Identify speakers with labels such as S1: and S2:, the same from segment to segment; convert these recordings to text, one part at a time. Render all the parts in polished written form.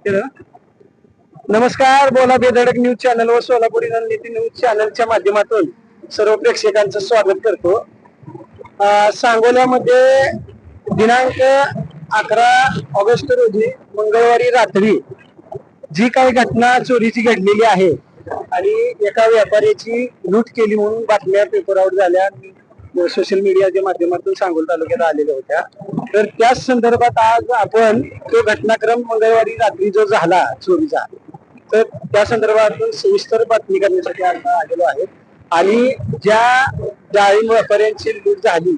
S1: केलं. नमस्कार, बोला बेधडक न्यूज चॅनल व सोलापुरी रणनीती न्यूज चॅनलच्या माध्यमातून सर्व प्रेक्षकांचं स्वागत करतो. सांगोल्यामध्ये दिनांक 11 ऑगस्ट रोजी मंगळवारी रात्री जी काही घटना चोरीची घडलेली आहे आणि एका व्यापाऱ्याची लूट केली म्हणून बातम्या पेपरआउट झाल्या, सोशल मीडियाच्या माध्यमातून सांगोला तालुक्यात आलेल्या होत्या. तर त्याच संदर्भात आज आपण तो घटनाक्रम मंगळवारी रात्री जो झाला चोरीचा, तर त्या संदर्भातून सविस्तर बातमी करण्यासाठी आता आलेलो आहे. आणि ज्या डाळिंब व्यापाऱ्यांची लूट झाली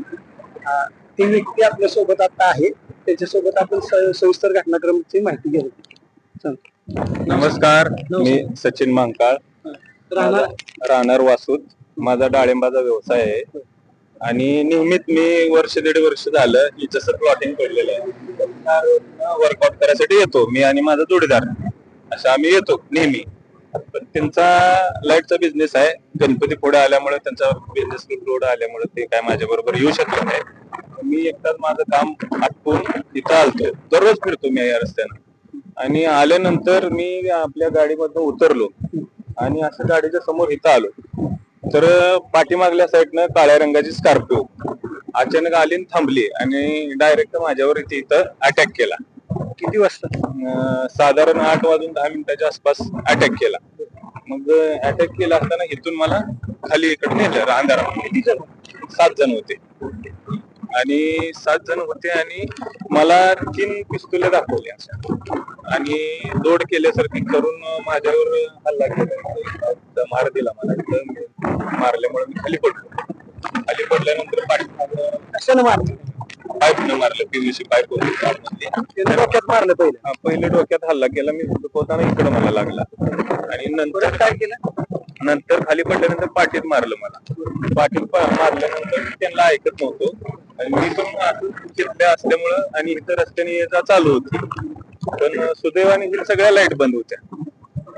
S1: ती व्यक्ती आपल्या सोबत आता आहे. त्याच्यासोबत आपण सविस्तर घटनाक्रमाची माहिती घेऊ.
S2: नमस्कार, मी सचिन मांकाळ, राहणार वासूद. माझा डाळिंबाचा व्यवसाय आहे आणि नियमित मी वर्ष दीड वर्ष झालं हिचं प्लॉटिंग पडलेलं आहे. वर्कआउट करायसाठी येतो मी आणि माझा जोडीदार, असं आम्ही येतो नेहमी. पण त्यांचा लाईटचा बिझनेस आहे. गणपती पुढे आल्यामुळे त्यांचा बिझनेस लोड आल्यामुळे ते काय माझ्या बरोबर येऊ शकत नाही. मी एकटाच माझं काम आटपून इथं आलतो. दररोज फिरतो मी या रस्त्यानं. आणि आल्यानंतर मी आपल्या गाडीमधून उतरलो आणि असं गाडीच्या समोर इथं आलो, तर पाठीमागल्या साईडनं काळ्या रंगाची स्कॉर्पिओ अचानक आली आणि थांबली आणि डायरेक्ट माझ्यावर इथं अटॅक केला.
S1: किती वाजता?
S2: साधारण 8:10 आसपास अटॅक केला. मग अटॅक केला असताना इथून मला खाली इकडे नेलं अंधारात.
S1: किती जण?
S2: 7 जण होते आणि 7 जण होते आणि मला 3 पिस्तुले दाखवले अशा आणि लोड केल्यासारखी करून माझ्यावर हल्ला केला, मार दिला. मला मारल्यामुळे मी खाली पडलो. खाली पडल्यानंतर पाठीमागं
S1: कशानं मारलं?
S2: पाईपनं मारलं, पीव्हीसी पाईप होती.
S1: डोक्यात मारलं
S2: पहिले डोक्यात हल्ला केला. मी झोपवताना इकडं मला लागला आणि नंतर
S1: काय केलं?
S2: नंतर खाली पडल्यानंतर पाठीत मारलं मला. पाठीत मारल्यानंतर त्यांना ऐकत नव्हतो आणि मी पण तिथल्या असल्यामुळं आणि इथं रस्त्याने ये जा चालू होती. पण सुदैवाने ही सगळ्या लाईट बंद होत्या.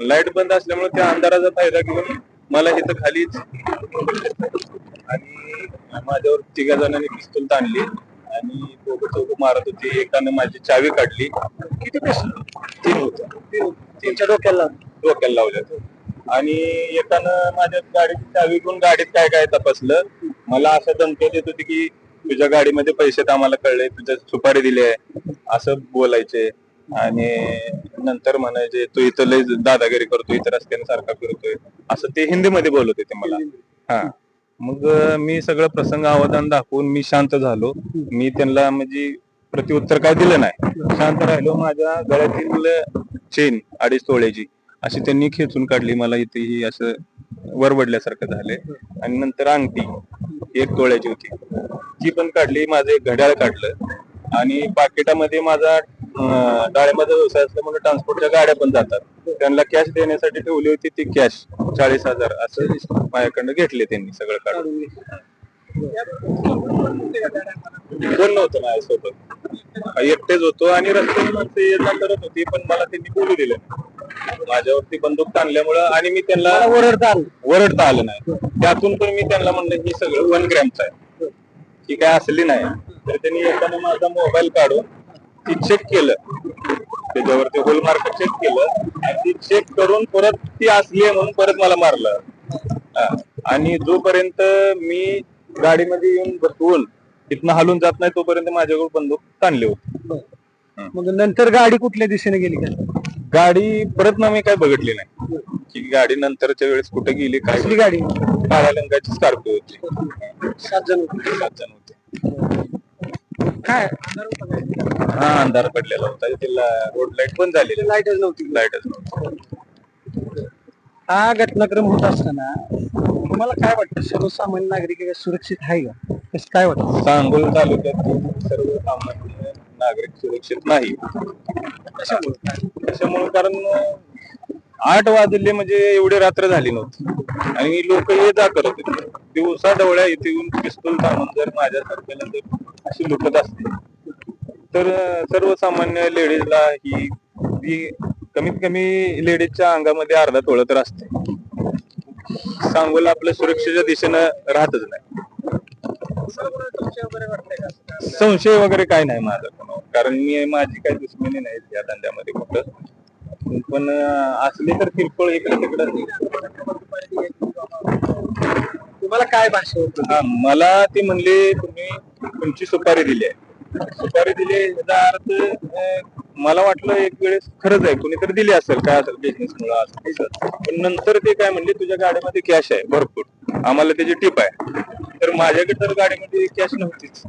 S2: लाईट बंद असल्यामुळे त्या अंधाराचा फायदा घेऊन मला इथं खालीच आणि माझ्यावर 3 जणांनी पिस्तूल ताणली आणि दोघं चौघं मारत होते. एकानं माझी चावी काढली.
S1: किती पिस्तूल?
S2: 3 होत्या.
S1: त्यांच्या डोक्याला
S2: लावल्या आणि एकानं माझ्या गाडीची चावी घेऊन गाडीत काय काय तपासलं. मला असं धमकी देत होती की तुझ्या गाडीमध्ये पैसे आम्हाला कळले, तुझ्या सुपारी दिली आहे असं बोलायचे. आणि नंतर म्हणायचे तू इथं लय दादागिरी करतो, इथं रस्त्याने सारखा फिरतोय, असं ते हिंदीमध्ये बोलत होते मला. हा, मग मी सगळं प्रसंग अवधान दाखवून मी शांत झालो. मी त्यांना म्हणजे प्रत्युत्तर काय दिलं नाही, शांत राहिलो. माझ्या गळ्यातील चेन 2.5 तोळ्याची अशी त्यांनी खेचून काढली. मला इथेही असं वरबडल्यासारखं झाले आणि नंतर अंगठी 1 तोळ्याची होती ती पण काढली. माझं एक घड्याळ काढलं आणि पाकिटामध्ये माझा डाळिंबाचा व्यवसाय असल्यामुळे ट्रान्सपोर्टच्या गाड्या पण जातात, त्यांना कॅश देण्यासाठी ठेवली होती. ती कॅश 40,000 असं माझ्याकडनं घेतले त्यांनी सगळं काढून. कोण नव्हतं माझ्यासोबत, एकटेच होतो आणि रस्त्याने माणसं ये जा करत होती. पण मला त्यांनी बोलू दिलं. माझ्यावरती बंदूक ताणल्यामुळं आणि मी त्यांना वरडता आलं नाही. त्यातून पण मी त्यांना म्हणलं की सगळं 1 ग्रॅमचं आहे, ही काय असली नाही. तर त्यांनी एकानं माझा मोबाईल काढून ती चेक केलं, त्याच्यावरती होलमार्क चेक केलं आणि ती चेक करून परत ती असली आहे म्हणून परत मला मारलं. आणि जोपर्यंत मी गाडीमध्ये येऊन बसवून तिथनं हलून जात नाही तोपर्यंत माझ्याकडून बंदूक ताणली होती.
S1: मग नंतर गाडी कुठल्या दिशेने गेली का?
S2: गाडी परत ना मी काय बघितली नाही की गाडी नंतरच्या वेळेस कुठे गेली. काय
S1: गाडी?
S2: काळ्या रंगाची स्कॉर्पिओ होती.
S1: 7 जण होते. काय
S2: हा, अंधार पडलेला होता. तिला रोड लाईट बंद झालेली, लाईटच नव्हती.
S1: हा घटनाक्रम होत असताना तुम्हाला काय वाटतं, सर्वसामान्य नागरिक सुरक्षित आहे का? कसं काय वाटतं?
S2: सांगोला तालुक्यात सर्वसामान्य नागरिक सुरक्षित नाही. कशामुळे? कारण 8 वाजले म्हणजे एवढी रात्र झाली नव्हती आणि लोक ये जा करत होते. दिवसा डवळ्या इथे येऊन पिस्तूल ताणून जर माझ्यासारख्याला जर अशी लुटत असते तर सर्वसामान्य लेडीजला ही कमीत कमी लेडीजच्या अंगामध्ये अर्धा तोळा तर असते. सांगोला आपल्या सुरक्षेच्या दिशेनं राहतच नाही. संशय वगैरे काय नाही माझा, कारण माझी काही दुश्मनी नाही या धंद्यामध्ये कुठं. पण असले तर किरकोळ इकडे तिकडे.
S1: तुम्हाला काय भाषा होत
S2: हा, मला ती म्हणली तुम्ही तुमची सुपारी दिली आहे. सुपारी दिली याचा अर्थ मला वाटलं एक वेळेस खरंच आहे कुणीतरी दिली असेल काय असेल बिझनेस मुळे असं तसं. पण नंतर ते काय म्हणले तुझ्या गाडीमध्ये कॅश आहे भरपूर आम्हाला त्याची टीप आहे. तर माझ्याकडे तर गाडीमध्ये कॅश नव्हतीच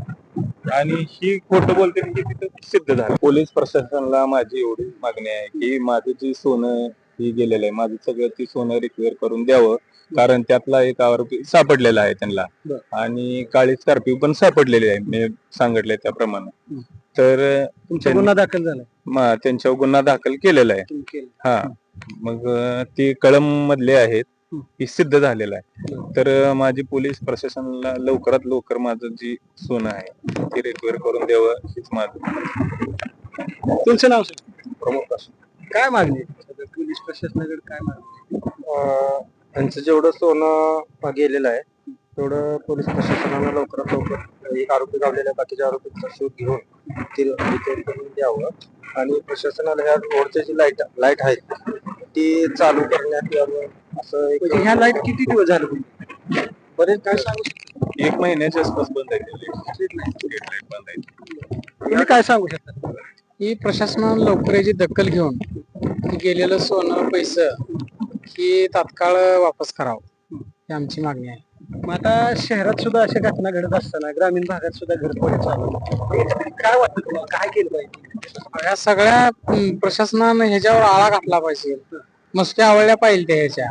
S2: आणि ही खोटं बोलते की तिथं सिद्ध झालं. पोलीस प्रशासनाला माझी एवढी मागणी आहे की माझं जे सोनं ही गेलेलं आहे माझं सगळं ती सोनं रिकव्हर करून द्यावं. कारण त्यातला एक आरोपी सापडलेला आहे त्यांना आणि काळी स्कॉर्पिओ पण सापडलेली आहे मी सांगितलंय त्याप्रमाणे. तर
S1: तुमचा गुन्हा दाखल झाला
S2: त्यांच्यावर गुन्हा दाखल केलेला आहे. हा मग ते कळंब मधले आहेत हे सिद्ध झालेलं आहे. तर माझी पोलीस प्रशासनाला लवकरात लवकर माझं जी सोनं आहे ते रिकव्हर करून द्यावं हेच माझं.
S1: तुमचं नाव सर?
S2: प्रमुख
S1: काय मागणी पोलीस प्रशासनाकडे काय मागणी?
S3: त्यांचं जेवढं सोनं गेलेलं आहे तेवढं पोलीस प्रशासनानं लवकरात लवकर एक आरोपी गावलेल्या बाकीच्या आरोपींचा शोध घेऊन ते रिकव्हर करून द्यावं आणि प्रशासनाला ह्या रोडच्या जी लाईट आहेत ती चालू करण्यात यावं असं एक.
S1: ह्या लाईट किती दिवस झाले?
S3: बरेच काय सांगू शकतो.
S2: 1 महिन्याच्या आसपास बंद आहे स्ट्रीट लाईट बंद आहे.
S1: तुम्ही काय सांगू शकता?
S4: ही प्रशासनानं लवकर याची दखल घेऊन गेलेलं सोनं पैसे ही तात्काळ वापस करावं ही आमची मागणी आहे.
S1: मग आता शहरात सुद्धा अशा घटना घडत असताना ग्रामीण भागात सुद्धा घडतोय चालू काय वाटतं तुम्हाला काय केलं पाहिजे?
S4: या सगळ्या प्रशासनानं ह्याच्यावर आळा घातला पाहिजे. मस्ती आवडल्या पाहिजे ह्याच्या.